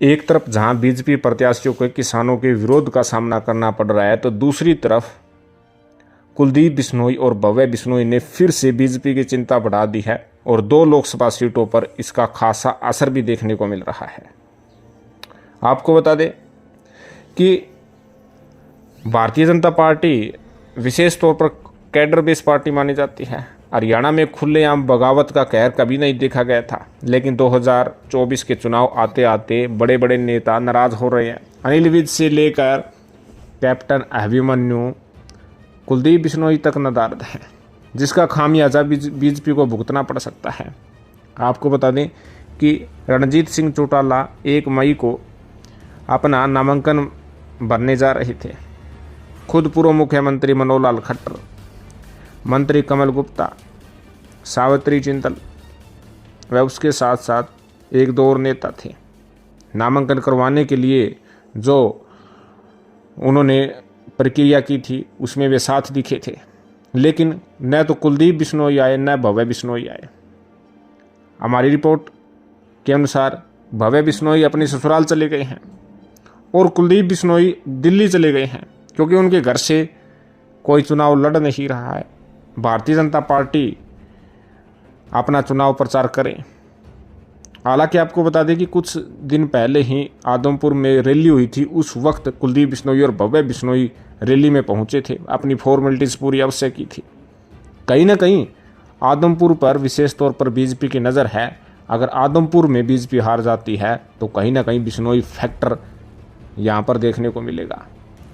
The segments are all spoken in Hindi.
एक तरफ जहां बीजेपी प्रत्याशियों को किसानों के विरोध का सामना करना पड़ रहा है, तो दूसरी तरफ कुलदीप बिश्नोई और भव्य बिश्नोई ने फिर से बीजेपी की चिंता बढ़ा दी है और 2 लोकसभा सीटों पर इसका खासा असर भी देखने को मिल रहा है। आपको बता दें कि भारतीय जनता पार्टी विशेष तौर पर कैडर बेस पार्टी मानी जाती है। हरियाणा में खुलेआम बगावत का कहर कभी नहीं देखा गया था, लेकिन 2024 के चुनाव आते आते बड़े बड़े नेता नाराज हो रहे हैं। अनिल विज से लेकर कैप्टन अभिमन्यु, कुलदीप बिश्नोई तक नाराज है, जिसका खामियाजा बीजेपी को भुगतना पड़ सकता है। आपको बता दें कि रणजीत सिंह चौटाला 1 मई को अपना नामांकन भरने जा रहे थे। खुद पूर्व मुख्यमंत्री मनोहर लाल खट्टर, मंत्री कमल गुप्ता, सावित्री चिंतल व उसके साथ साथ 1-2 और नेता थे। नामांकन करवाने के लिए जो उन्होंने प्रक्रिया की थी उसमें वे साथ दिखे थे, लेकिन न तो कुलदीप बिश्नोई आए न भव्य बिश्नोई आए। हमारी रिपोर्ट के अनुसार भव्य बिश्नोई अपने ससुराल चले गए हैं और कुलदीप बिश्नोई दिल्ली चले गए हैं, क्योंकि उनके घर से कोई चुनाव लड़ नहीं रहा है। भारतीय जनता पार्टी अपना चुनाव प्रचार करे। हालांकि आपको बता दें कि कुछ दिन पहले ही आदमपुर में रैली हुई थी, उस वक्त कुलदीप बिश्नोई और भव्य बिश्नोई रैली में पहुंचे थे, अपनी फॉर्मेलिटीज़ पूरी अवश्य की थी। कहीं ना कहीं आदमपुर पर विशेष तौर पर बीजेपी की नज़र है। अगर आदमपुर में बीजेपी हार जाती है तो कहीं ना कहीं बिश्नोई फैक्टर यहाँ पर देखने को मिलेगा।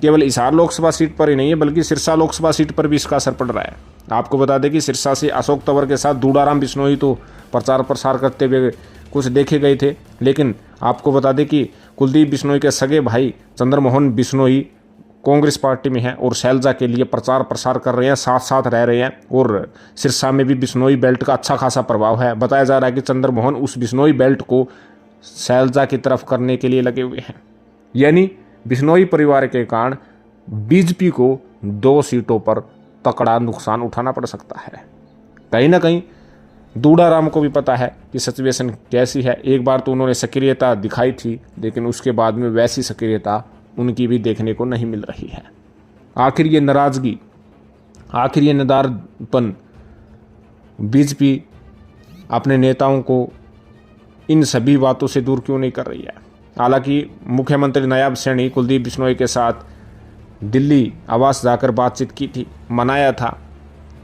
केवल हिसार लोकसभा सीट पर ही नहीं है, बल्कि सिरसा लोकसभा सीट पर भी इसका असर पड़ रहा है। आपको बता दें कि सिरसा से अशोक तंवर के साथ दूड़ाराम बिश्नोई तो प्रचार प्रसार करते हुए कुछ देखे गए थे, लेकिन आपको बता दें कि कुलदीप बिश्नोई के सगे भाई चंद्रमोहन बिश्नोई कांग्रेस पार्टी में हैं और शैलजा के लिए प्रचार प्रसार कर रहे हैं, साथ साथ रह रहे हैं। और सिरसा में भी बिश्नोई बेल्ट का अच्छा खासा प्रभाव है। बताया जा रहा है कि चंद्रमोहन उस बिश्नोई बेल्ट को शैलजा की तरफ करने के लिए लगे हुए हैं। यानी बिश्नोई परिवार के कारण बीजेपी को 2 सीटों पर तकड़ा नुकसान उठाना पड़ सकता है। कहीं ना कहीं दूड़ाराम को भी पता है कि सिचुएशन कैसी है। एक बार तो उन्होंने सक्रियता दिखाई थी, लेकिन उसके बाद में वैसी सक्रियता उनकी भी देखने को नहीं मिल रही है। आखिर ये नाराजगी, आखिर ये नदारदपन बीजेपी अपने नेताओं को इन सभी बातों से दूर क्यों नहीं कर रही है। हालांकि मुख्यमंत्री नायब सैनी कुलदीप बिश्नोई के साथ दिल्ली आवास जाकर बातचीत की थी, मनाया था,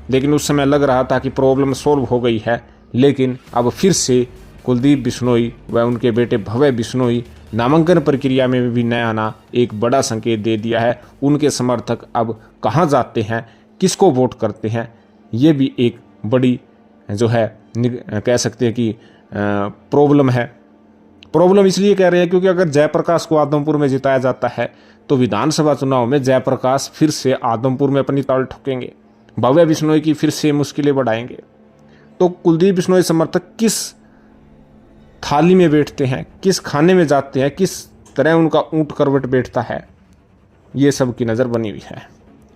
लेकिन उस समय लग रहा था कि प्रॉब्लम सॉल्व हो गई है। लेकिन अब फिर से कुलदीप बिश्नोई व उनके बेटे भव्य बिश्नोई नामांकन प्रक्रिया में भी न आना एक बड़ा संकेत दे दिया है। उनके समर्थक अब कहाँ जाते हैं, किसको वोट करते हैं, ये भी एक बड़ी जो है कह सकते हैं कि प्रॉब्लम है। प्रॉब्लम इसलिए कह रहे हैं क्योंकि अगर जयप्रकाश को आदमपुर में जिताया जाता है तो विधानसभा चुनाव में जयप्रकाश फिर से आदमपुर में अपनी ताल ठोकेंगे, भव्य बिश्नोई की फिर से मुश्किलें बढ़ाएंगे। तो कुलदीप बिश्नोई समर्थक किस थाली में बैठते हैं, किस खाने में जाते हैं, किस तरह उनका ऊंट करवट बैठता है, ये सब की नज़र बनी हुई है।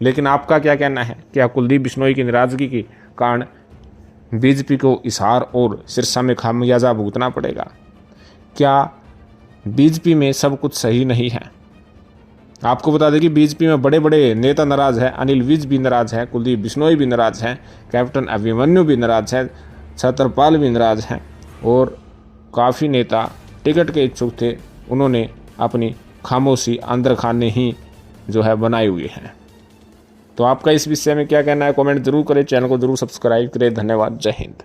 लेकिन आपका क्या कहना है? क्या कुलदीप बिश्नोई की नाराजगी के कारण बीजेपी को हिसार और सिरसा में खामियाजा भुगतना पड़ेगा? क्या बीजेपी में सब कुछ सही नहीं है? आपको बता दें कि बीजेपी में बड़े बड़े नेता नाराज हैं। अनिल विज भी नाराज हैं, कुलदीप बिश्नोई भी नाराज हैं, कैप्टन अभिमन्यु भी नाराज हैं, छत्रपाल भी नाराज हैं और काफ़ी नेता टिकट के इच्छुक थे। उन्होंने अपनी खामोशी अंदर खाने ही जो है बनाए हुए हैं। तो आपका इस विषय में क्या कहना है? कमेंट जरूर करें, चैनल को जरूर सब्सक्राइब करें। धन्यवाद। जय हिंद।